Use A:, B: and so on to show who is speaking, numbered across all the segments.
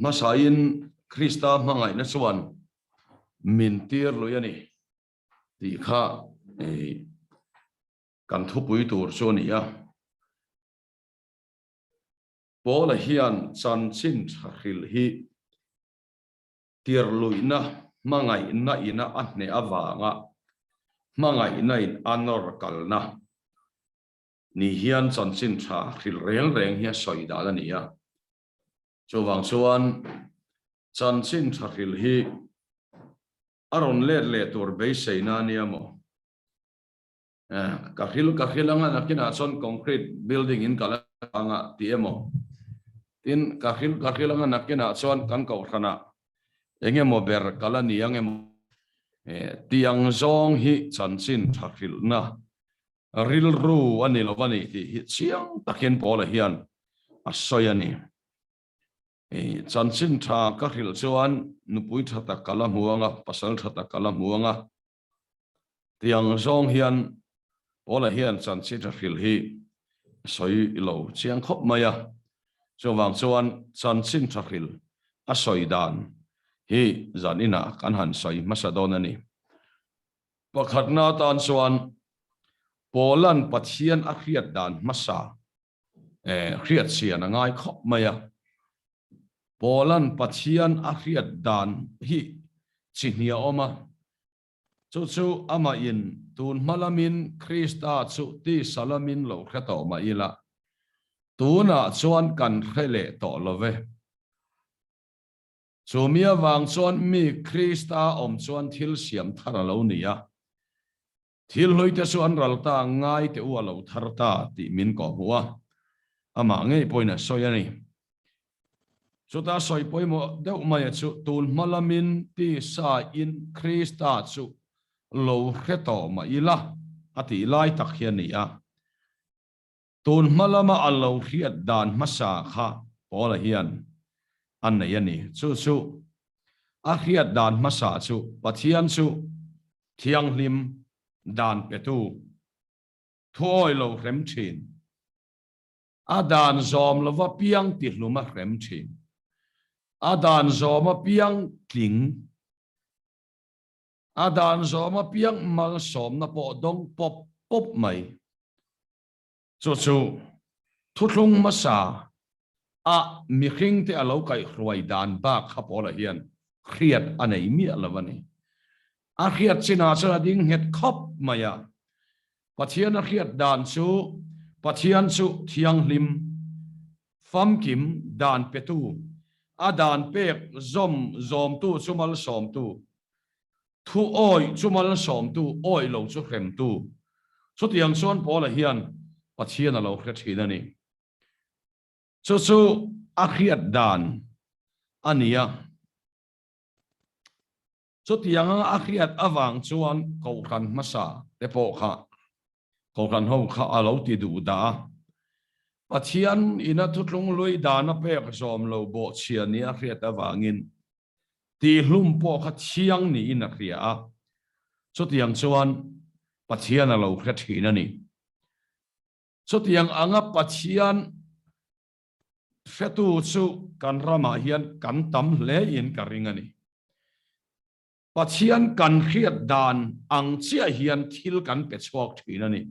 A: masain Krista hmangaihna chuan min tirlui ani ti kha kan thupui tur chu ni a Paul hian chanchin thahil hi tirluina hmangaihna ina anne awanga hmangaihna in anor kalna ni hian chanchin thahil reng hi soida la ni a chuwang chuan chanchin thahil hi aron le tur be seina ni amo kahilanga nakina chon concrete building in kalanga ti emo tin kahilanga nakina chon kan ko thana engemo ber kala ni angemo tiang zong hi chanchin thahil na ril ru ani lovani ti chiang takin pola hian asoyani chanchin tha kahil chuan nupui thata kala muanga pasal thata kala muanga tiang zong hian Paula hian chanchin thahil hi soi lo chiang khop maya chuwang chuan chanchin thahil a soi dan hi zanina kan han soi masadon ani pakhatna tan chuan Polan pathian a khiat dan masa khiat sian angai khop maya Polan pathian a khiat dan hi chihnia oma chu ama in tun malamin Krista chu ti salamin lo khato ma ila tuna chuan kan khele to love chumia wang chuan mi Krista om chuan thil siam thara lo nia thil hoite chuan ralta ngai te u lo tharta ti min ko huwa ama ngei poina soyani chuta soi poimo deuh mai chu tun malamin ti sa in Krista chu lo kheto ma ila ati lai tak hian ni a tun malama allo khiat dan masa kha Paula hian an nei ani chu a khiat dan masa chu pathian chu thiang hlim dan petu thoi lo rem thin a dan zom lova piang ti hluma rem thin a dan zoma piang tling adan zoma piang mal som na po dong pop mai chu thuthlung masa a mi hring te alo kai hruai dan ba khapola hian khriat anei mi alawani a khiat china chana ding het khop maya pathian a khiat dan chu pathian chu thiang hlim fam kim dan petu a dan pek zom tu chumal som tu thu oi chumal som tu oi lo chu khem tu chu tiang chuan Paula hian pathian alo khret thina ni chu a khiat dan ania chu tiang a khiat awang chuan ko khan masa te po kha ko khan ho kha alo ti du da pathian ina thutlung lui dana pek som lo bo chian ni a khiat awangin ti hlum po kha chiang ni in a khria a chu tiang chuan pathian alo khret thina ni chu tiang anga pathian fetu chu kan rama hian kan tam hle in ka ringani pathian kan khiat dan ang chia hian thil kan pe chok thina ni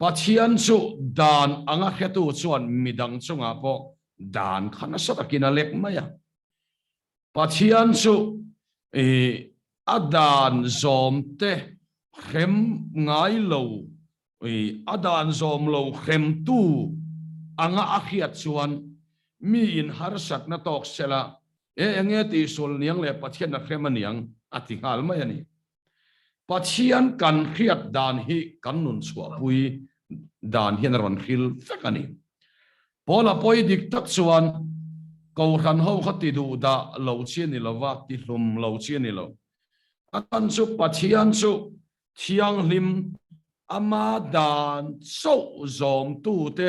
A: pathian chu dan anga fetu chuan midang chunga po dan khana satakina lek maya pathian chu adan zom te khem ngai lo adan zom lo khem tu anga akhiat chuan mi in har sak na tok sela enge ti sul niang le pathian na khem aniang atingal mai ani pathian kan khiat dan hi kan nun chua pui dan hian ron khil fekani pola poi dik tak chuan ko khan ho khati du da lo chian ni lova ti hlum lo chian ni lo akan chu pathian chu thiang hlim ama dan so zom tu te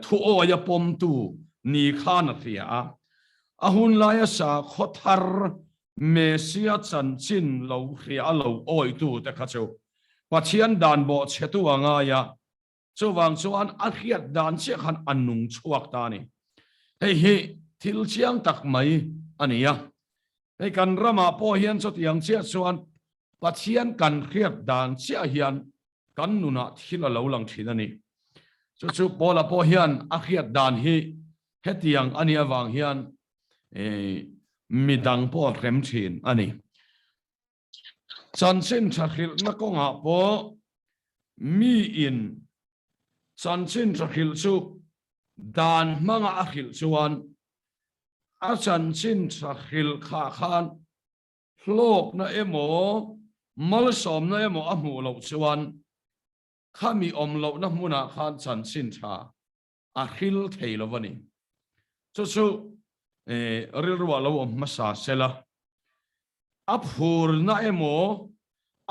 A: thu oya pom tu ni khana thia a hun laia sa khothar mesia chanchin lo khria lo oi tu te khachu pathian dan bo chetu anga ya chuwang chuan a khiat dan che khan annung chuak ta ni hei thil chiang tak mai ania ei kan rama po hian cho tiang chia chuan pathian kan khiat dan chia hian kan nuna thil lo lang thin ani chu pola po hian a khiat dan hi hetiang ani awang hian midang po rem thin ani chansin thahil na konga po mi in chansin thahil chu dan manga akhil chuan a chansin thahil kha khan hlok na emo mal som na emo a mu lo chuan khami om lo na muna khan chansin tha a khil thei lo wani chu ril ruwa lo masa sela a phur na emo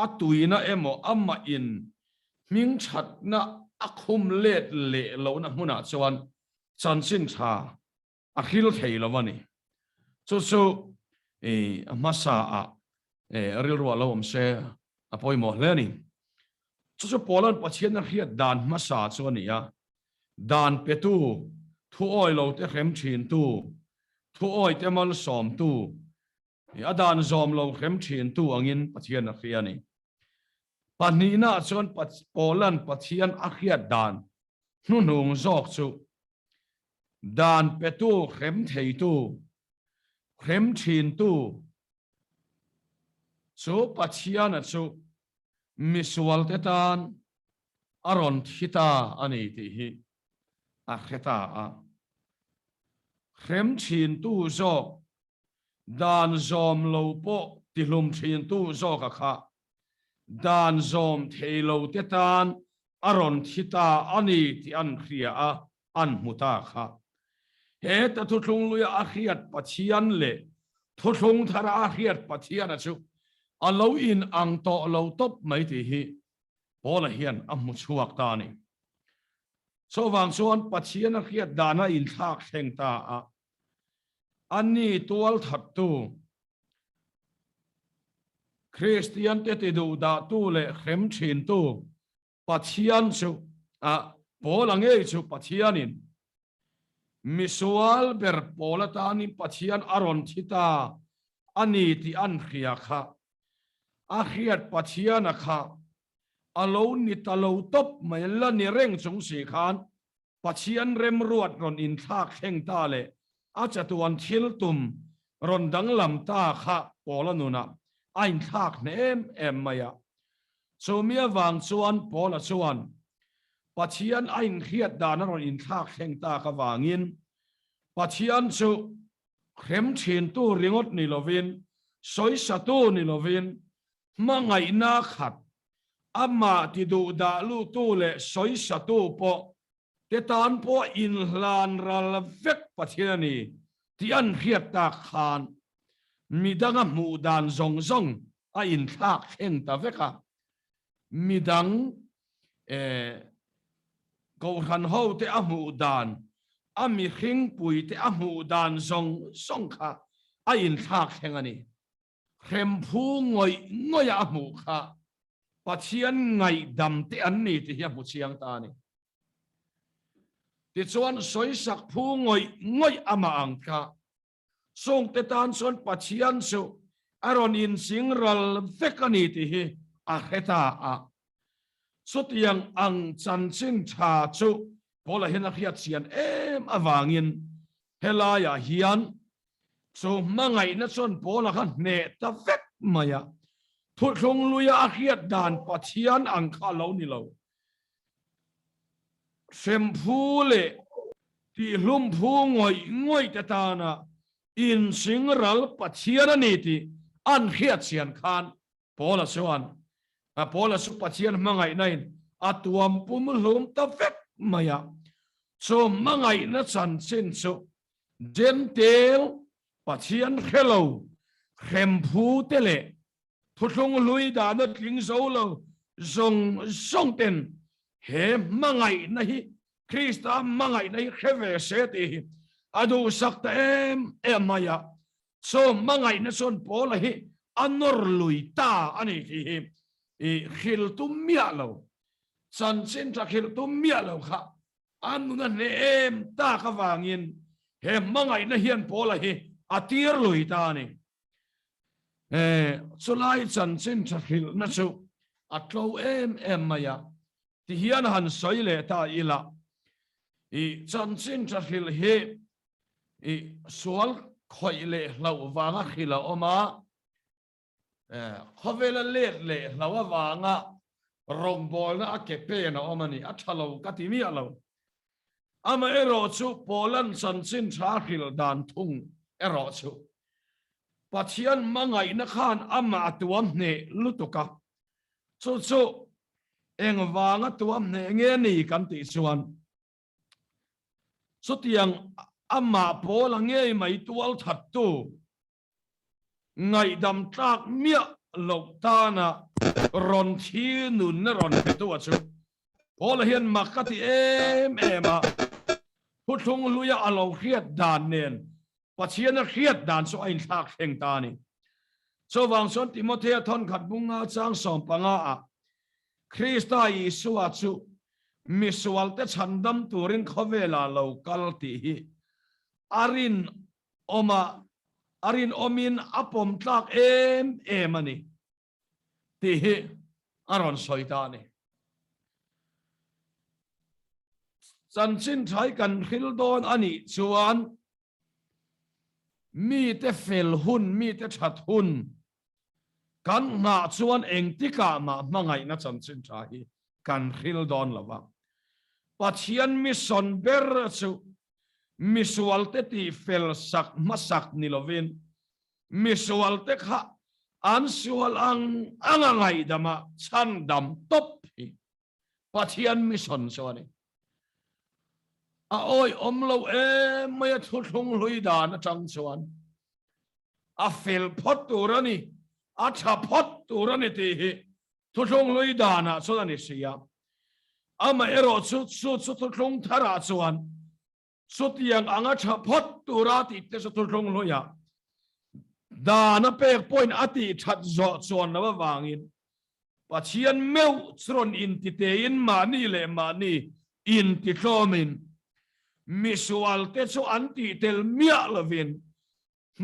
A: a tui na emo amma in ming that na a khum let le lo na muna chuan chansin tha a khil thei lo wani chu masa a ril ruwa lo se a poi mo hleni chu polan pathian na khiat dan masa chuan nia dan petu thu oi lo te khem thin tu thu oi te mal som tu adan zom lo khem thin tu angin pathian na khiani panina chuan polan pathian a khiat dan nu nung zok chu dan petu khem thei tu khem thin tu chu pathian a chu misual te tan aron thita ani ti hi a kheta a khem thin tu zok dan zom lo po ti hlum thin tu zok a kha dan zom theilo te tan aron thita ani ti an khria a an muta kha he ta thu thlung luya a khiat pathian le thu thlung thara a khiat pathian a chu alo in ang to lo top mai ti hi pola hian amu chuak ta ni so wang chuan pathian a khiat dana in thak theng ta a ani tual that tu Christian te ti du da tu le khem thin tu pathian chu a pola nge chu pathianin misual ber pola ta ni pathian aron thita ani ti an khia kha a khiat pathian a kha alo ni talo top mai la ni reng chung si khan pathian rem ruat ron in thak theng ta le a chatuan thil tum ron dang lam ta kha pola nuna ain thak nem em maya so mia wang chuan pola chuan pathian ain khiat dan ron in thak theng ta ka wangin pathian chu khem thin tu ringot ni lovin soi satu ni lovin hmangaihna khat ama ti du da lu tu le soi satu po te tan po in hlan ral vek pathiani ti an khiat ta khan midanga mu dan zong zong a in thak theng ta veka midang ko khan ho te a mu dan ami khing pui te a mu dan zong song kha a in thak theng ani khem phu ngoi ngoya a mu kha pathian ngai dam te an ni ti hi mu chiang ta ni ti chuan soi sak phu ngoi ama ang kha song te tan chuan pathian chu aron in sing ral vekani ti hi a heta a sutiang ang chan chin tha chu pola hena khiat sian em awangin helaya hian so mangai na chon pola khan ne ta vek maya thu thlung luya a khiat dan pathian ang kha lo ni lo sem phu le ti hlum phu ngoi ta ta na in sing ral pathian ani ti an khiat sian khan pola chuan a pola su pathian mangai nain atuam pum hlum ta vek maya so mangai na chan chin chu gentle pathian hello khem phu te le thu thlung lui da na tling zo lo zong ten he mangai na hi Krista mangai na hi kheve se ti adu sakta em maya so mangai na son pola hi anor lui ta ani hi khil tum mia lo san sin tra khil tum mia lo kha anu na ne em ta ka wangin he hmangaihna hian pola hi tirlui ta ni chulai chan chin thil na chu atlo em maya ti hian han soile ta ila I chan chin thil hi I sual khoi le hlau wanga khila oma khovela le hlawa wanga rong bol na akepe na omani athalo katimi alo ama ero chu polan chan chin thil dan thung ero chu pathian hmangaihna khan ama atuam hne lutuka chu eng wanga tuam hne nge ni kan ti chuan sutiang ama pola nge mai tual that tu ngai dam tak mia lok ta na ron thi nun na ron tu chu pola hian makati ema huthung luya alo khiat dan nen pathian a khiat dan so ain thak theng ta ni so wang son Timothea thon khat bunga chang som panga a Krista Isua chu misual te chandam turin khovela local ti hi arin omin apom tlak emani ti hi aron soitani chanchin thai kan khil don ani chuan mi te fel hun mi te that hun kan nga chuan eng tika ma hmangaihna chanchin thai kan khil don lawa pathian mi son ber chu misual te ti fel sak masak nilovin misual te kha an sual angangai dama chan dam top hi pathian mi son chuani a oi omlo maya thuthung lui dan atang chuan a fel phot turani a tha phot turani ti hi thuthung lui dana chuani sia ama ero chu thuthung thara chuan sutiang anga tha phot turati te thuthung luya dana pek point ati that zo chuan lawa wangin pathian meu chron in ti te in mani le mani in ti thlomin misual te chu anti tel mia lovin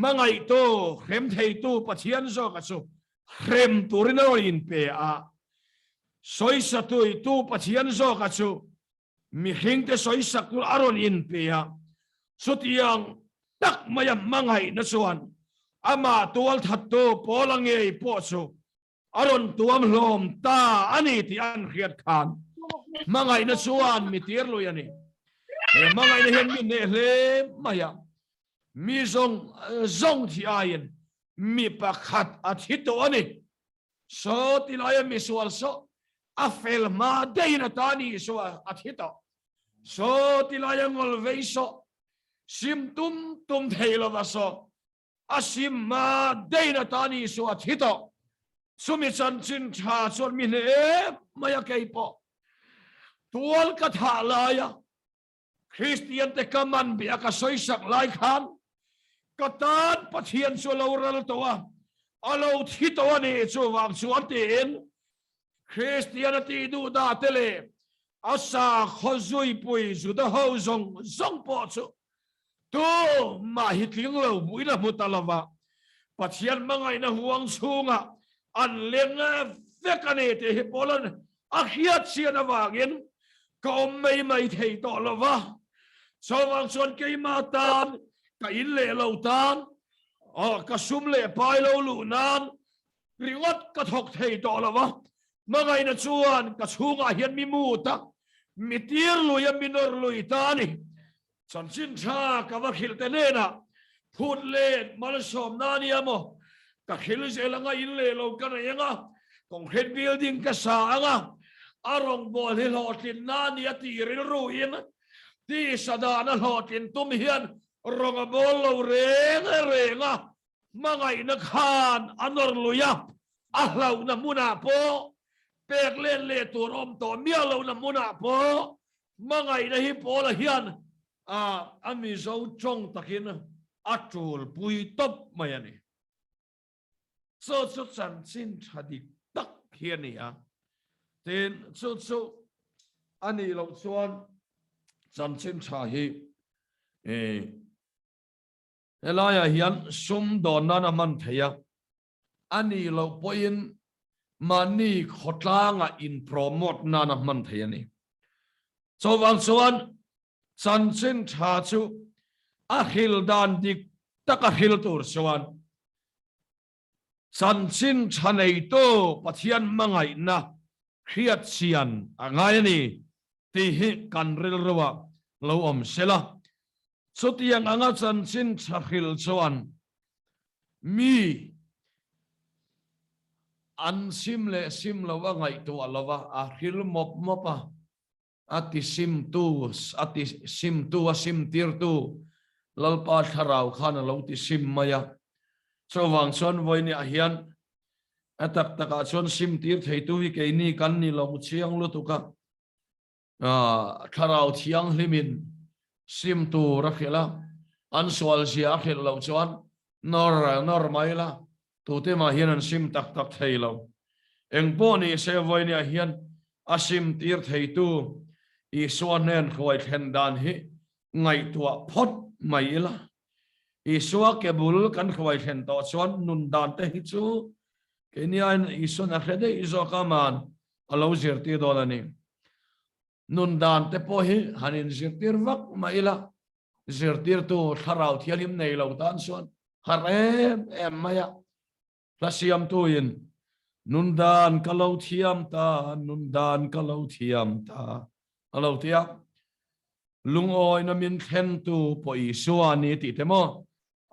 A: mangai to khem thei tu pathian zo ka chu khem turin in pe a soi satui tu pathian zo ka chu mi hing te soi sakul aron in pe a sutiang tak maya mangai na chuan ama tual that tu polange po chu aron tuam hlom ta ani ti an khiat khan mangai na chuan mi tirlui ani hmangaihna hian mi ne hle maya mi zong thi ain mi pakhat a thi to ani so tilaya mi sual so a fel ma deina tani so a thi to so tilaya ngol vei so sim tum theilo va so a sim ma deina tani so a thi to sumi chan chin tha chon mi ne maya kei po tual ka tha laya Christian te kaman bi aka soisak lai khan katan pathian so loral towa alo thitowa ni chu wang chuan tin Christianity du da tele asa khozui pui zu da ho zong po chu tu ma hitling lo buina mutalawa pathian mangaihna huang chunga an lenga vekane te hi polan a khiat sian awangin ka mai thei to lawa so wang chuan keima tan ka in le lo tan ka sum le pai lo lu nan ringot ka thok thei to lawa mangaihna chuan ka chunga hian mi mu ta mi tirlui a minor lui tani chanchin tha ka wa khil te ne na phut le mal som nani amo ka khil zelanga in le lo ka na yanga concrete building ka sa anga arong bol hi lotin nani ati rin ruin ti sadana lotin tum hian ronga bol lo renga mangaihna khan anor luya ahlau na muna po pek len le turom to mia lo na muna po mangaihna hi pola hian ami zo chong takin atul pui top mayani so chan chin thadik tak hian ni a ten so ani lo chuan chan chin tha hi elaya hian sum don na man theya ani lo poin mani khotanga in promote na man theya ni so wang chuan chan chin tha chu a hil dan dik taka hil tur chuan chan chin thanei to pathian mangai na khiat sian angai ni ti hi kan ril rawa lo om sela chutiang anga chan chin thahil chuan mi an sim lawa ngai to alawa a hil mop mopa ati sim tu a sim tir tu lalpa tharau khana lo ti sim maya so wang chuan voini a hian atak taka chuan sim tir thei tu hi ke ni kan ni lo chiang lu tu ka tharau thiang hlimin sim tu ra khela an swal sia khel lo chuan nor mai la tu te ma hian an sim tak thei lo eng po ni se voini a hian a sim tir thei tu i suan nen khoi thlen dan hi ngai tua phot mai la i suwa ke bul kan khoi thlen to chuan nun dan te hi chu ke ni an i suan a khede i zo kaman alo zir ti do la ni nun dan te po hi hanin zir tir vak mai la zir tir tu tharau thialim nei lo tan suan harem em maya la siam tu in nun dan kalau thiam ta nun dan kalau thiam ta alo tia lung oi na min thlen tu po i suani ti temo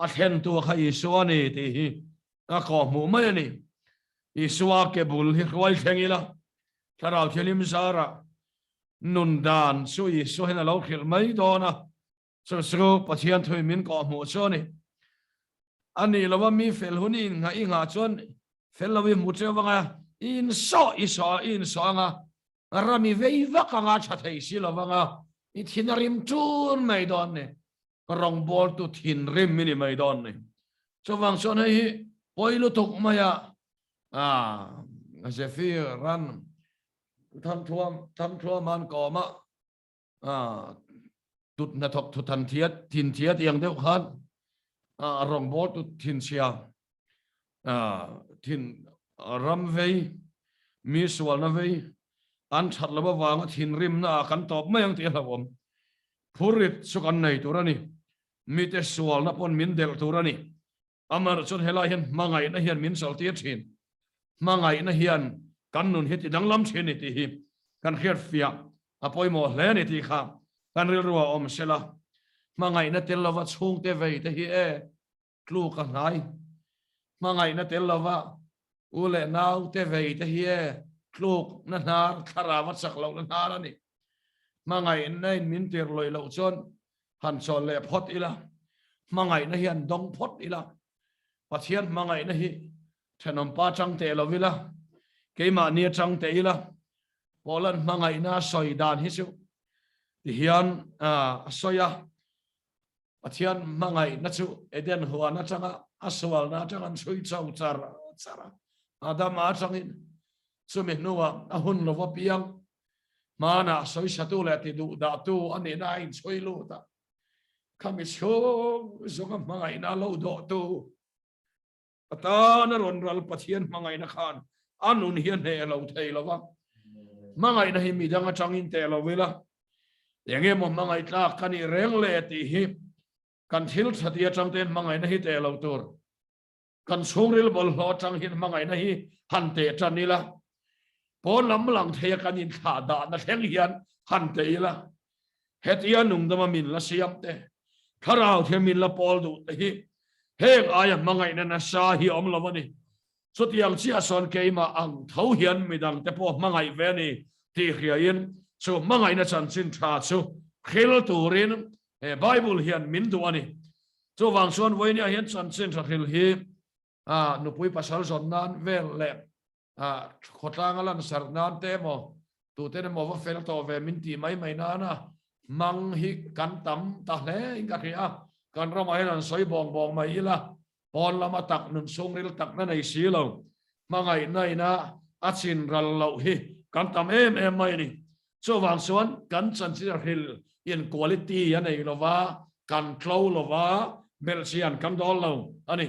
A: a thlen tu kha i suani ti hi a ko mu mai ni i suwa ke bul hi khwai thengila tharau thialim zara nun dan su i su hen alo khil mai dona so pathian thui min ko mu so ni ani lawa mi fel hunin nga chon fel lawi mu che wanga in so nga rami vei vaka nga chathei si lawanga i thinarim chun mai don ne rong bol tu thin rim mini mai don ne so wang son hi poilu tok maya zefi ran tham thua man ko ma tut na thok thu than thin thiat yang deuh khan rong bol tu thin sia thin ram vei mi swal na vei an that lawa wanga thin rim na kan top mai ang ti hlawom phurit sukan nei turani mi te swal na pon min del turani amar chon hela hian mangai na hian min sal ti thin mangai na hian kan nun hiti danglam thin ti hi kan khiat fia apoi mo hle ni ti kha kan ril ruwa om sela mangai na tel lawa chung te vei te hi tlu ka ngai mangai na tel lawa ule nau te vei te hi tluk na nar kharavat sak lo na nar ani mangai nei min tirlui lo chon han chol le phot ila mangai na hian dong phot ila pathian mangai na hi thenom pa chang te lo vila keima ni chang te ila polan mangai na soi dan hi chu ti hian soya pathian mangai na chu eden huwa na changa aswal na changan chui chau chara adam a changin sumi nuwa ahun lova piang mana soi satu le ti du da tu ani na in choi lu ta kami cho zonga mangai na lo do tu ata na ron ral pathian mangai na khan anun hian he lo thei lova mangai na hi mi danga changin te lo vela yenge mo mangai tla kani reng le ti hi kan thil thatia changten mangai na hi te lo tur kan songril bol ho chang hin mangai na hi han te chanila pon lam lang thea kanin kha da na theng hian han te ila hetia nung dama min la siam te tharau the min la pol du te hi heng aya mangai na sa hi om lawani so tiang chi ason keima ang thau hian midang te po mangai ve ni ti khiain so mangai na chan chin tha chu khil turin bible hian min du ani so wang son voinia hian chan chin tha khil hi nupui pasal zon nan vel le khotlang alan sarnan te mo tu te mo va fel to ve min ti mai na na mang hi kan tam ta le inga khia kan ro mai nan soi bong mai ila pon lama tak nun songril tak na nei si lo mangai nai na achin ral lo hi kan tam em mai ni so wang son kan chan chi hil in quality ya nei lova kan flow lova Belgian kan dol lo ani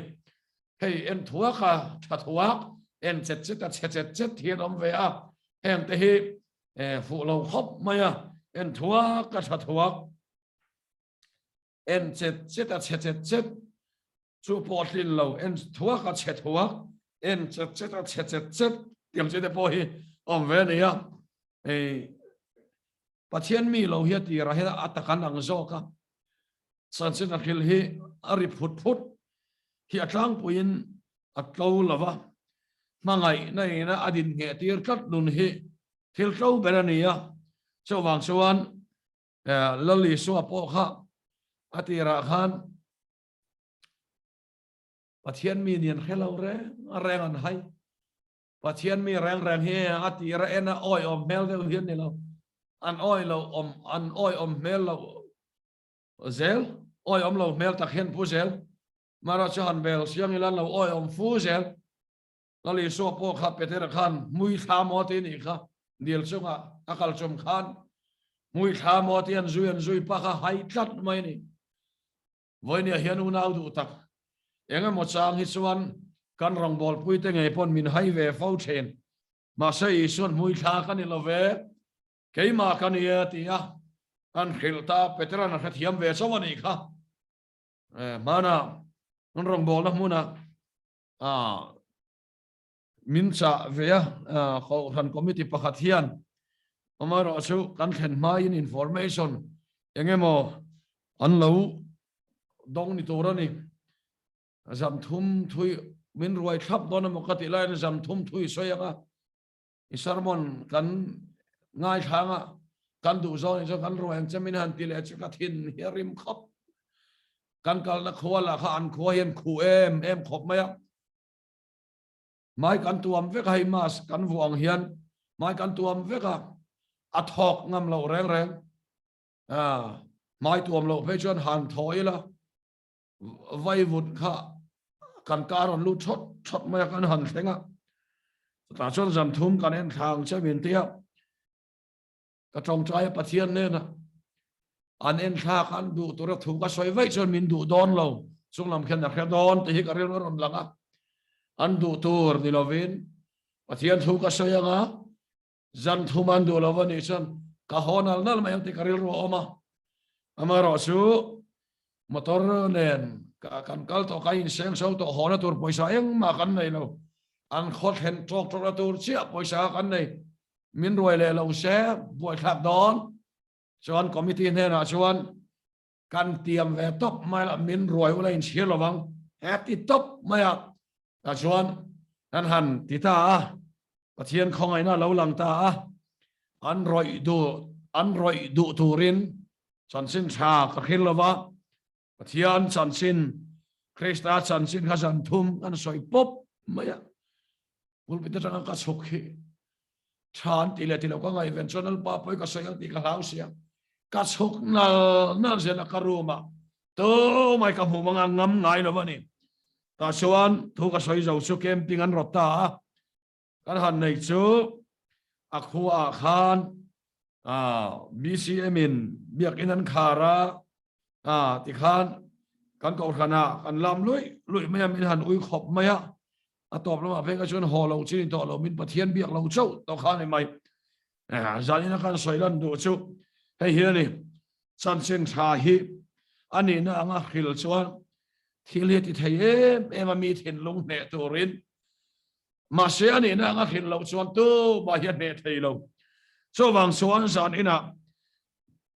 A: hey en thua ka thathuak en chet thian om ve a heng te hi fu lo khop maya en thua ka thathuak en chet chu potlin lo en thua ka chethuak en chet tiang che te po hi om ve ni a pathian mi lo hi ti ra he atakan ang zo ka san sin a khil hi ari phut hi atlang puin atlo lova mangai nei na adin nge tir kat nun hi thil tlo berania chawang chuan lali so po kha atira khan pathian mi nian khelo re reng an hai pathian mi reng hi atira ena oi om mel de hian ni lo an oi om mel lo zel oi om lo mel ta khen pu zel mara chahan bel siang ilan lo oi om fu zel lali so po kha peter khan mui tha mo ti ni kha dil chunga akal chum khan mui tha mo ti an zui pa kha hai tlat mai ni voini hian u nau du tak enga mo chang hi chuan kan rong bol pui te nge pon min hai ve fo chen ma sei sun mui tha kan lo ve keima kan ia ti a an khilta peteran a thiam ve chawani kha mana non rong bol na muna min cha ve a kho ran committee pakhat hian amaro chu kan khen mai in information engemo an lo dong ni torani zam thum thui min ruai thap don mo kati lai zam thum thui soyanga isarmon kan ngai thanga kan du zo ni zo kan ruai chamin han ti le chu ka thin herim khop kan kal na khwala kha an khoyen khu em khop maya mai kan tuam ve kai mas kan vuang hian mai kan tuam ve ka athok ngam lo reng mai tuam lo pe chuan han thoi la vai vut kha kan karon lu thot mai kan han thenga ta chuan zam thum kan en thang chamin tia ka trong trai pathian ne na an en tha kan du tura thu ka soi vai chuan min du don lo chunglam khen na khe don te hi ka rel ron langa an du tur ni lovin pathian thu ka soyanga zan thuman du lovani chan ka honal nal mayang te karil ro oma amaro chu motor nen ka kan kal to ka in seng so to hona tur poisa eng ma kan nei lo an khot hen tok tur chia poisa kan nei min roi le lo se boi thap don chuan committee ne na chuan kan tiam ve top mai la min roi ula in chia lowang happy top maya ta chuan an han ti ta pathian khongai na lo lang ta an roi du turin chan sin tha ka khil lova pathian chan sin Krista chan sin khasan thum an soi pop maya ul pita tang ka sokhi chan ti le ka ngai eventual pa poi ka soyal ti ka hausia ka sok na zela karuma to mai ka hu manga ngam ngai lovani ta chuan thu ka soi zo chu camping an rota kan han nei chu a khua khan BCM in biak in an khara ti khan kan ko khana kan lam lui mayam in han ui khop maya atop lama phe ka chuan holo chin to lo min pathian biak lo chau to khan mai zalina kan soilan du chu hei hiani chan chen tha hi ani na anga khil chuan thil he ti thei em mi thin lung ne turin ma se ani na nga khin lo chuan tu ba hian ne thei lo so wang chuan san ina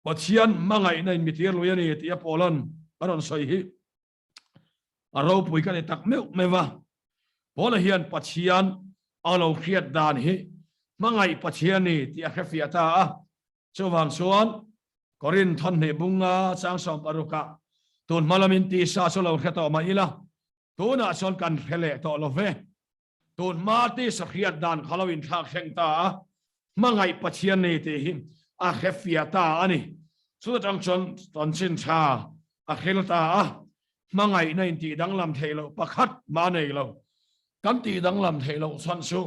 A: pathian mangai nei mi tirlui ani ti apolan aron soi hi aro pui kan tak mewa bola hian pathian alo khiat dan hi mangai pathian ni ti a khafiata so wang chuan korin thon ne bunga chang som paruka tun malamin ti sa so lo khato ma ila tuna chon kan khele to lo ve tun ma ti sakhiat dan khalawin thak khengta mangai pathian nei te hi a khafiata ani chu tang chon ton chin tha a khelta mangai nei ti danglam thelo pakhat ma nei lo kan ti danglam thelo chan su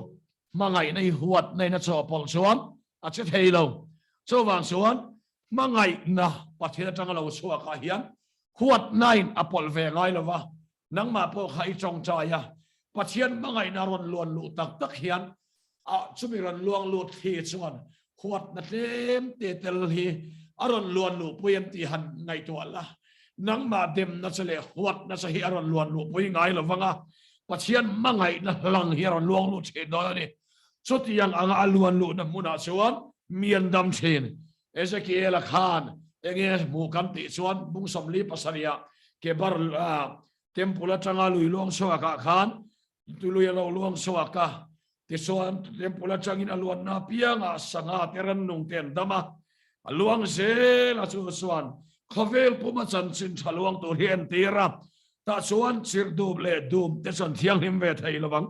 A: mangai nei huat nei na cho pol chuan a che thelo so wang chuan mangai na pathian tang lo chu ka hian huat nine apol ve ngai lova nang ma po khai chong chaya pathian mangai na ron luan lu tak tak hian a chumi ron luang lu thi chuan huat na tlem te tel hi aron luan lu puem ti han ngai to la nang ma dem na chale huat na sa hi aron luan lu pui ngai lovanga pathian mangai na lang hi aron luang lu che do ni chuti yang anga aluan lu na muna chuan mian dam chen Ezekiel khan enge mu kam ti chuan bung somli pasaria ke bar tempula changa lui luang so ka khan tului lo luang so ka ti chuan tempula changin aluan na pianga sanga teran nung ten dama aluang se la chu chuan khovel puma chan chin thaluang to hian tira ta chuan chir dub le dum te chan thiang him ve thei lawang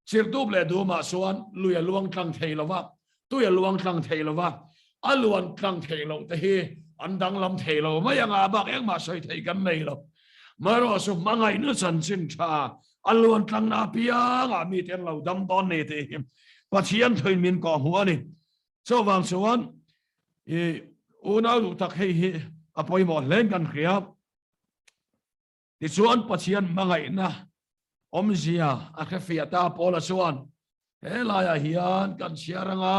A: chir dub le dum ma chuan lui luang tlang thei lawa tuya luang tlang thei lawa aluan tlang thei lo te hi andang lam thei lo mayanga bak eng ma soi thei kan nei lo maro su mangai nu chan chin tha aluan tlang na pianga mi ten lo dam don ne te pathian thoin min ko huwa ni so wang chuan una lu tak hei hi apoi mo len kan khia ti chuan pathian mangai na omzia a khafia ta pola chuan helaya hian kan siaranga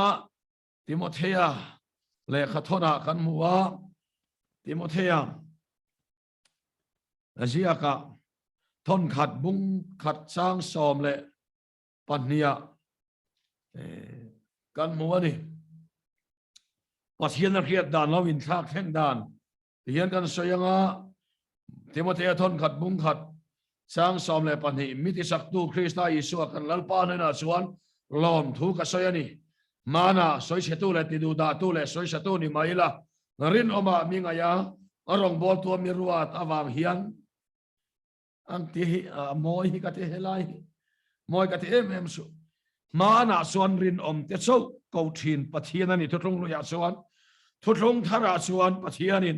A: Timothea le khathona kan muwa Timothea azia ka thon khat bung khat sang som le pania kan muwa ni pathian riat dan lawin thak theng dan hian kan soyanga Timothea thon khat bung khat sang som le pani miti saktu Krista Yesu kan lalpa na chuan lom thu ka soyani mana soi setu le tidu da tu le soi setu ni maila rin oma mingaya arong bol tu mi ruat awam hian ang ti moi hi ka te helai moi ka te em su mana suan rin om te so ko thin pathian ani thutlong lo ya chuan thutlong thara chuan pathianin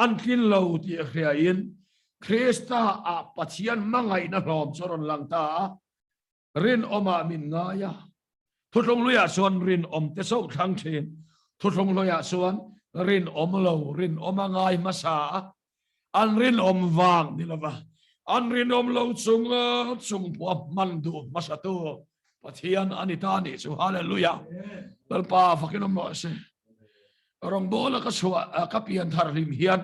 A: an kin lo ti hriain Krista a pathian mangai na hlom choron langta rin oma min ngaya thutlong loya chuan rin om te so thang thin thutlong loya chuan rin om lo rin oma ngai masa an rin om wang ni lova an rin om lo chung puap mandu masatu pathian anita ni chu hallelujah lalpa fakinom no se rong bola ka suwa kapian thar lim hian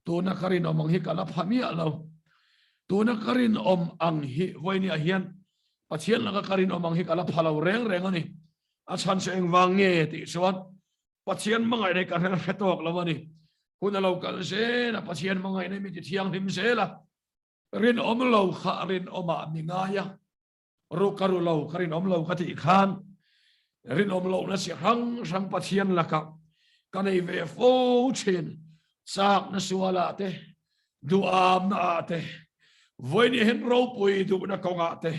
A: tuna karin om ang hi kala phami alo tuna karin om ang hi voini hian pathian la karin om ang hi kala phalo reng reng ani a chan se eng wange ti chuan pathian mangai nei ka hetok lawani kuna lo kal se na pathian mangai nei mi ti thiang him se la rin om lo kha rin oma mingaya ru karu lo karin om lo ka ti khan rin om lo na si rang pathian la ka kanai ve fo chen sak na suala te duam na te voini hen ro pui du na konga te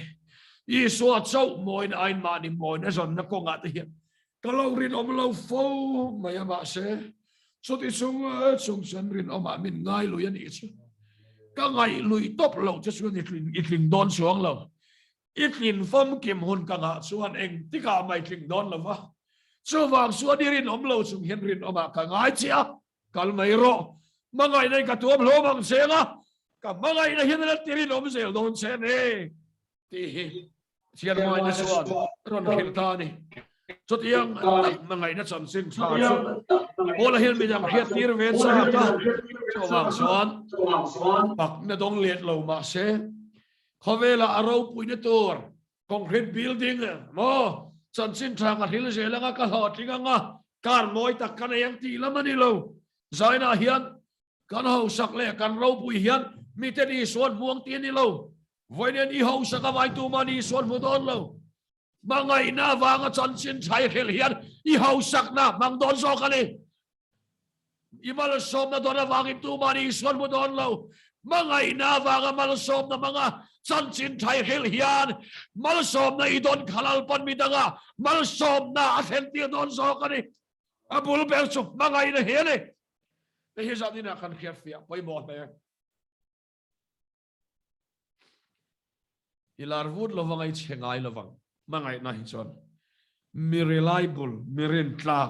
A: I so chau moi na ain ma ni moi na zon na konga te hian kalau rin om lo fo maya ma se so ti sung san rin om a min ngai lu yan I chu ka ngai lui top lo chu sun itling don suang lo itlin fom kim hun ka nga suan eng tika mai tling don lo wa so wang suan di rin om lo sung hian rin om a ka ngai chia kal mai ro mangai nei ka tuam lo bang senga ka mangai na hian na tirin om sel don se ne ti sian mai na suan ron khil ta ni so tiang mangai na cham sin cha chu bola hil mi jam khiat tir ven sa ka so wang suan pak na dong liet lo ma se khovela aro pui na tur concrete building mo chan sin thang a hil se langa ka hot linga kar moi tak kan yang ti lamani lo zaina hian kan ho sak le kan ro pui hian mi te ni suan muang ti ni lo voinen I ho sak vai tu mani suan mu don lo mangai na wanga chan sin thai khel hian I ho sak na mang don so ka ni I mal som na don wangin tu mani suan mu don lo mangai na wanga mal som na manga chan sin thai khel hian mal som na I don khalal pan mi danga mal som na athen ti don so ka ni abul bel chu mangai na hian ni te hi zat ina kan khiat fia poi mo me ilar vut lo wangai chengai lo wang mangai na hi chon mi reliable mi ren tla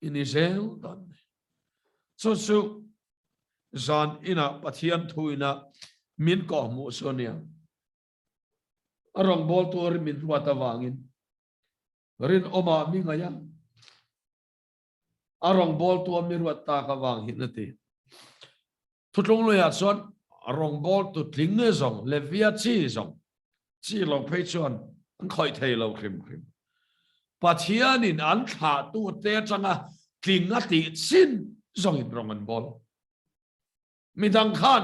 A: in Israel don so zan ina pathian thuina min ko mu sonia arong bol tur min ruata wangin rin oma mi ngaya arong bol tu mi ruata ka wang hinati thutlong lo ya son arong bol tu tling ne zong levia chi zong chi lo phei chuan an khoi thei lo khim khim pathian in an tha tu te changa tlinga ti sin zong in rong an bol midang khan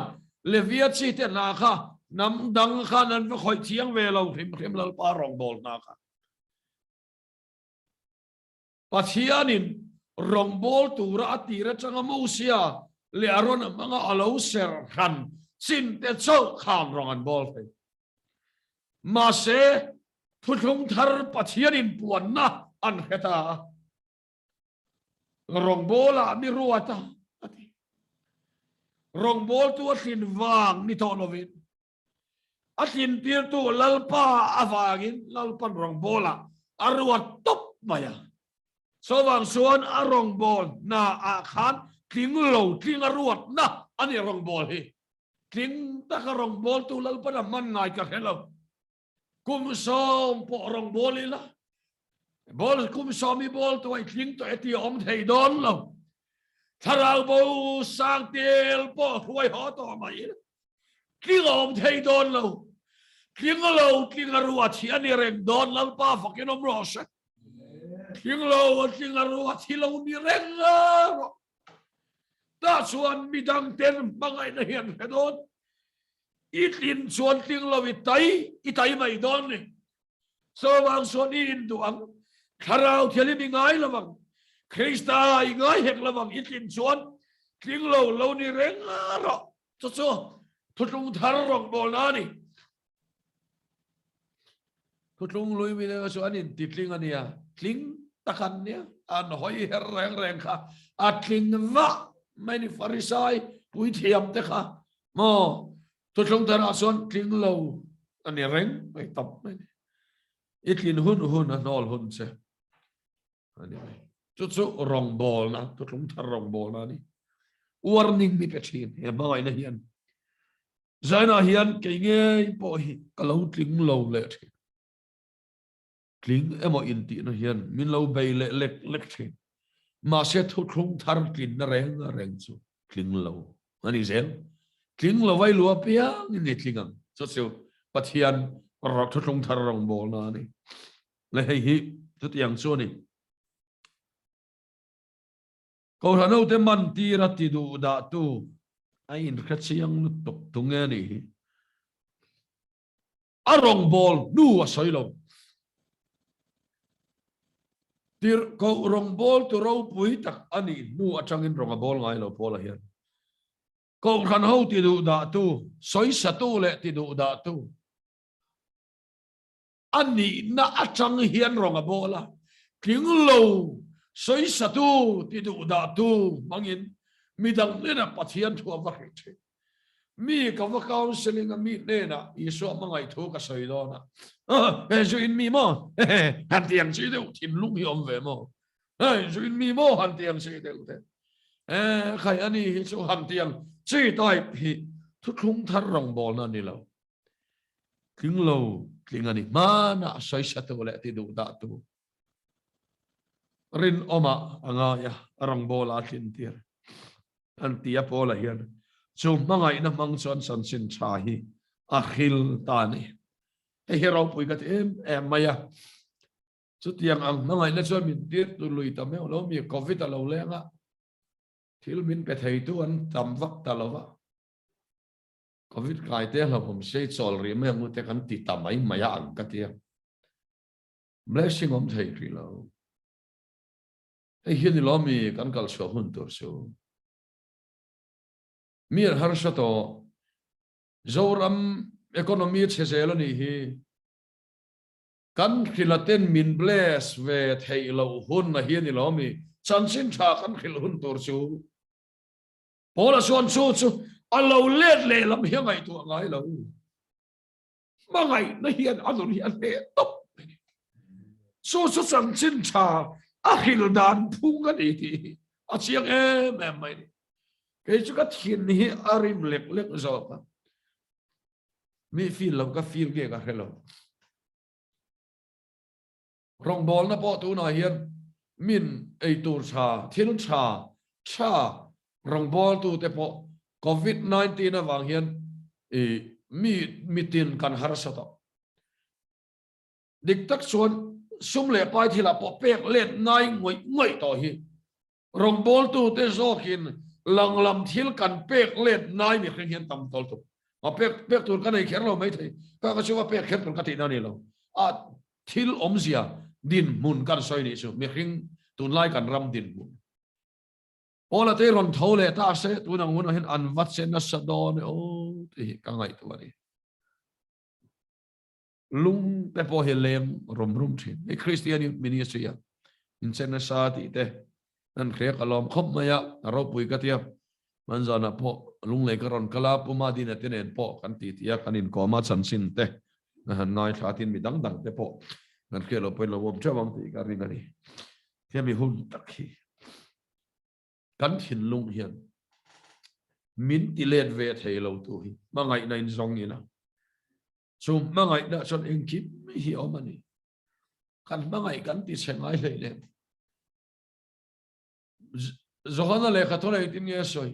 A: levia chi te na kha nam dang khan an va khoi thiang ve lo khim khim lo pa rong bol na kha pathian in rong bol tu ra ti ra changa mo sia le aron manga alo ser khan sin te chau khan rong an bol fe ma se thutlung thar pathian in puan na an heta rong bola mi ruata rong bol tu atlin wang ni to lovin atlin tir tu lalpa avangin lalpan rong bola arwat top maya so wang suan arong bol na a khan tling lo tling arwat na ani rong bol hi tling ta ka rong bol tu lalpan man ngai ka hello kum som po rong bol ila bol kum som mi bol tu ai tling to eti om thei don lo tharau bo sang tel po huai ho to mai tling om thei don lo tling arwat hi ani reng don lalpa fakin om ros tling arwat hi lo ni reng ta chuan midang ten bangai na hian hedon itlin chuan tling lo itai mai don ni so wang chuan in duang tharau theli mi ngai lawang Krista ngai hek lawang itlin chuan tling lo ni reng ro cho thutlung thar rong bol na ni thutlung lui mi na chuan in titling ania tling takan nia an hoi her reng kha atling wa mai ni farisai pui thiam te kha mo thutlung thar chuan tling lo ani reng mai tap mai itlin hun anol hun se ani mai chu rong bol na thutlung thar rong bol na ni warning mi pethin he mai na hian zaina hian ke nge po hi kalau tling lo le tling emo in ti na hian min lo bei lek thin ma se thutlung thar tlin na reng chu tling lo ani zel tling lo vai lua pia ni tlingam chu pathian rok thutlung thar rong bol na ni le hi chu tiang chu ni ko hano te man ti ra ti du da tu ai in kha chiang nu tok tu nge ni arong bol nu a soilo tir ko rong bol tu ro pui tak ani nu atangin rong a bol ngai lo pola hian ko khan ho ti du da tu soi sa tu le ti du da tu ani na atang hian rong a bola king lo soi sa tu ti du da tu mangin midang le na pathian thu wa he mi ka va counseling a mi ne na iso mangai thu ka soi do na zo in mi mo han tiang chi de tin lung hi om ve mo zo in mi mo han tiang chi de te khai ani hi chu han tiang chi tai hi thu thung thar rong bol na ni lo king lo king ani mana soi sa tu le ti du da tu rin oma anga ya rong bol a tin tir an tia pola hian chu mangai na mang chon san sin cha hi a khil ta ni e hero pui ka em maya chu tiang ang mangai na chon min tir tu lui ta me lo mi covid a lo le nga thil min pe thei tu an tam vak ta lo wa covid kai te la bom sei chol ri me mu te kan ti ta mai maya ang ka tia blessing om thei ri lo e hi ni lo mi kan kal so hun tur so mir har shato zoram economy chezelo ni hi kan khilaten min bless ve thailo hun na hi ni lo mi chansin tha kan khil hun tur chu pola son chu alo let le lam hi ngai tu ngai lo mangai na hian adon hian le top so chansin tha a khil dan phung ani ti a chiang em mai cái chú cái thiên hi arim lek lek zo ka mi feel lo ka feel ge ka hello rong bol na po tu na hian min ei tur cha thil cha rong bol tu te po COVID-19 na wang hian mi tin kan har sa to dik tak chuan sum le pai thila po pek let nai ngoi to hi rong bol tu te zokin lang lam thil kan pek let nai mi kheng hian tam tol tu ma pek tur kan ei kher lo mai thei ka chuwa pek kher tur ka ti na ni lo a thil omzia din mun kan soi ni su mi khing tun lai kan ram din mun ola te ron thole ta se tu nang mun hin an wat se na sa don o ti ka ngai tu ani lung te po helem rom thin e Christian ministry ya in sen na sa ti te nan khre kalom khop maya ro pui ka tia manzana po lung le ka ron kala pu ma din te nen po kan ti tia kanin ko ma chan sin te na han nai thatin mi dang te po nan khre lo pe lo bom chawam ti ka ring ani thế mi hun tak hi kan thin lung hian min ti let ve thei lo tu hi mangai na in zong ina so mangai na chon engkip hi omani kan mangai kan ti sengai le le zohana le khathole tin nge soi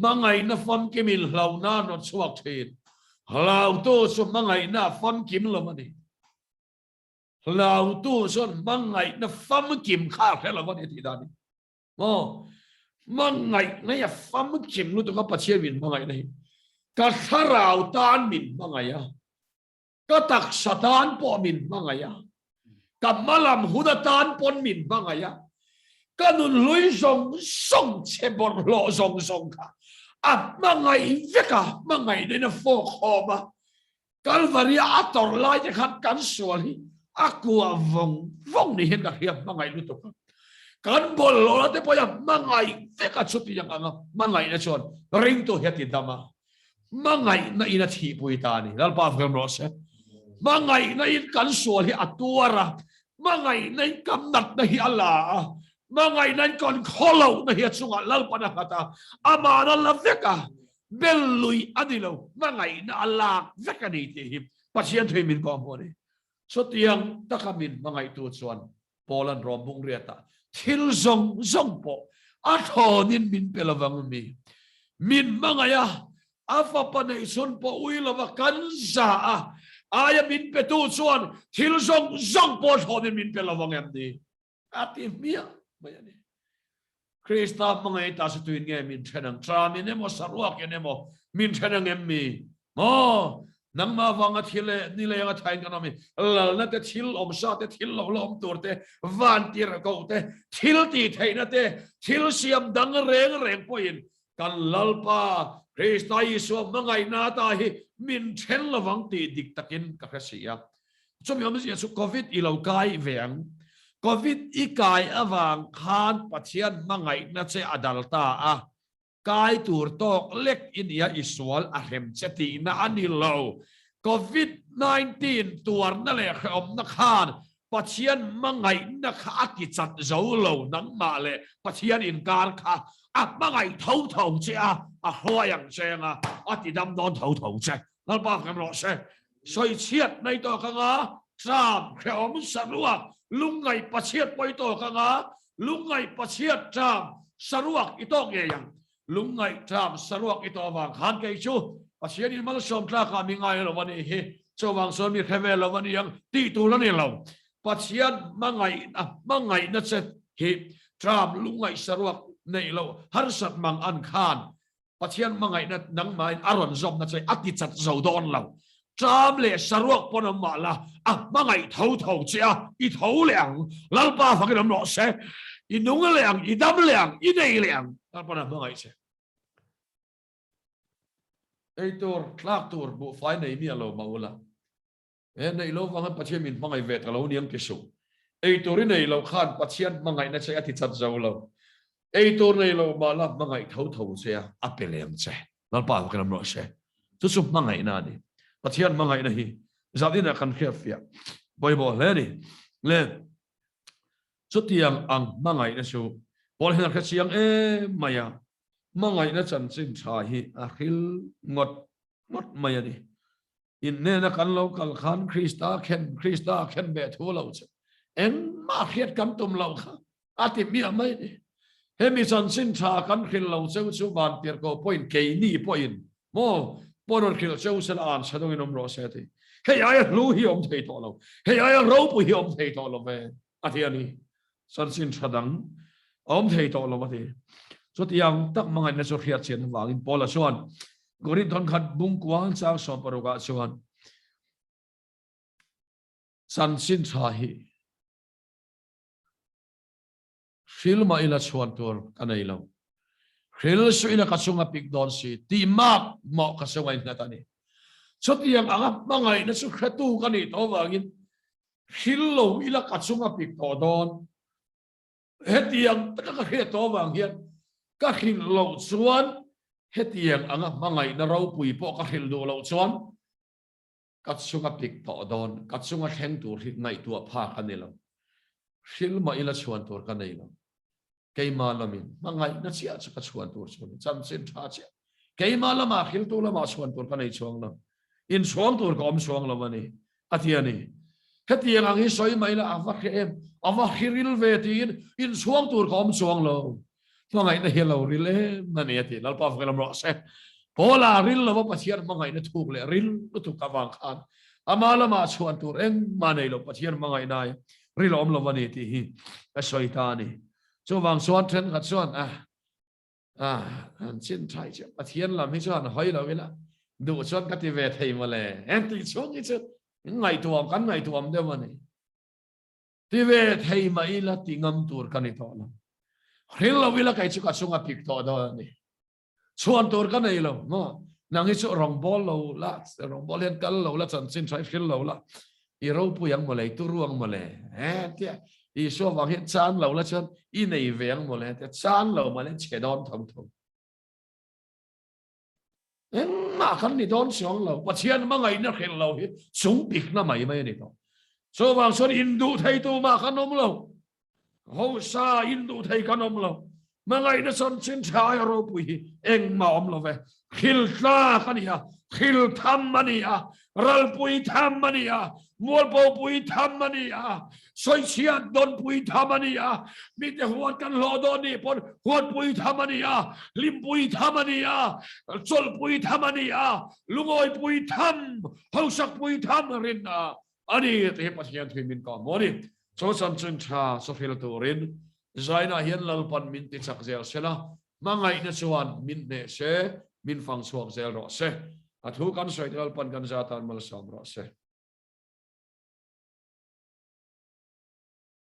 A: mangai na fon kimil hlau na no chuak thin hlau tu so mangai na fon kim lo mani hlau tu son mangai na fam kim kha khela wa ti dani o mangai na ya fam kim lu to ka pachia min mangai nei ka tharau tan min mangai ya ka tak satan po min mangai ya ka malam hudatan pon min mangai ya ka nun lui song song chebor lo song ka a mangai veka mangai nei na fo khoma kalvari ator lai je khat kan suali aku vong ni hen ka hiam mangai lu to kan bol lo te po ya mangai te ka chuti yang anga mangai na chon ring to heti dama mangai na ina thi pui ta ni lal pa fam ro se mangai na in kan sual hi atuara mangai na kam nat na hi ala mangai na kon kholo na hi chunga lal pa na kata amana la veka belui adilo mangai na ala veka ni te hi pasien thoi min ko mo ni so tiang takamin mangai tu chuan polan rom bung riata thil zong po a thonin min pelawang mi min mangaya afa panai son po uilawa kan za aya min petu chuan thil zong po thonin min pelawang em ni ati mia mayani Krista mangai ta su tuin nge min thenang tramin emo sarwak emo min thenang em mi mo nang ma wanga thile ni le nga thain kana mi lal na te thil om sa te thil lo lom tur te van tir ko te thil ti theina te thil siam dang reng poin kan lalpa Krista Yesu mangai na ta hi min then lawang ti dik takin ka khasia chom yom Yesu covid i lo kai veng covid i kai awang khan pathian mangai na che adalta a kai tur tok lek in ya iswal a hem cheti na ani lo COVID-19 tuar na le khom na khan pathian mangai na kha ki chat zo lo nang ma le pathian in kar kha a mangai thau che a hoyang chenga a ti dam don thau che nal pa kam ro se soi chiat nei to ka nga sam khom sarua lungai pachiat poi to ka nga lungai pachiat tam saruak itok ye yang lungai tam saruak ito wang khan kai chu pasien in mal som tla ka mi ngai lo wani he chowang son mi khevel lo wani yang ti tu lo ni lo pasien mangai na che he tam lungai saruak nei lo har sat mang an khan pasien mangai na nang mai aron zom na che ati chat zo don lo tam le saruak pon ma la mangai thau chia i thau liang lal pa fa ke ram lo se i nung liang i dam liang i nei liang lal pa na mangai che eitor klak tur bu fai nei mi alo maula nei lo wang pathian min mangai vet lo niam ke su eitor nei lo khan pathian mangai na che ati chat zo lo eitor nei lo mala mangai thau che a pelem che lal pa ka ram lo se tu su mangai na ni pathian mangai na hi zadina kan khefia boy bo le ni le chu tiang ang mangai na su bol hen kha chiang maya mangai na chan sin tha hi a khil ngot mai ani in ne na kan lo kal khan Krista khen be thu lo che en ma khiat kan tum lo kha ati mi mai ni he mi chan sin tha kan khil lo cheu chu ban pier ko point ke ni point mo ponor khil cheu sel an sa dong inom ro se ti he ai lu hi om thei to lo he ai ro pu hi om thei to lo ve ati ani chan sin tha dang om thei to lo ma ti so tiang tak mangai na so khiat chen wangin pola chuan gorin thon khat bung kwang chang so paruga chuan san sin tha hi khil ma ila chuan tur kanai lo khil su ila kasunga pik don si ti mak mo kasunga na tani so tiang anga mangai na su khatu kani to wangin khil lo ila kasunga pik to don he tiang tak ka he to wang hian ka khil lo chuan he tiang anga mangai na ro pui po ka khil do lo chuan kasunga pik to don kasunga theng tur hit ngai tu pha kanilo khil ma ila chuan tur kanai lo cái mà là mình ngay nó chỉ cho cái chuan tur chuan chăm xin tha che cái mà là mà khil tu là mà chuan tur cái này chuang lo in chuang tur có chuang lo mani atiani hết tiền ang hi soi mai là avak em avak khiril ve tin in chuang tur có chuang lo ngay nó hello rile mani ati lal pa phải làm rõ se pola ril lo pa chiar ngay nó thuk le ril nó thuk ka wang khan ama la ma chuan tur em ma nei lo pa chiar ngay nai ril om lo mani ti hi a soi ta ni cho vàng xuân trên gặt xuân trên trái chứ mà thiên làm mấy xuân hỏi là vậy là đủ xuân cái về thầy mà lẽ em thì xuống cái chứ những ngày tuồng đâu mà này thì về thầy mà ý là thì ngâm tour cái này thôi riêng là vậy là cái chứ cái xuân apik thôi đó này xuân tour cái này lâu mà nàng ấy chỗ rong ball lên cái lâu là chân trên trái khiên lâu là irau puyang mà lấy tu ruang mà lẽ thì ý số vàng hiện chan lâu là chân ý này vẹn một lẽ chan lâu mà lên chế đón thông em mà khăn đi đón xuống lâu và chiên mà ngày nó khen lâu hết súng bịt nó mày này đó số vàng số Hindu thầy tu mà khăn ông lâu hậu sa Hindu thầy khăn ông lâu mà ngày nó son trên trái rồi bùi em mà ông lâu về khil ta khăn gì khil tham mà nè ral bùi tham mà nè mua bao bùi tham mà nè soi chiên đón bùi tham mà nè mi te huat kan lo đón nè pon huat bùi tham mà nè lim bùi tham mà nè chol bùi tham mà nè lungoi bùi tham hậu sắc bùi tham rin ani te pasien thui min ka mori so san chen cha so fil tu rin zaina hian lal pan min ti chak zel sela mangai na chuan min ne se min fang suak zel ro se athu kan soi lal pan kan za tan mal sam ro se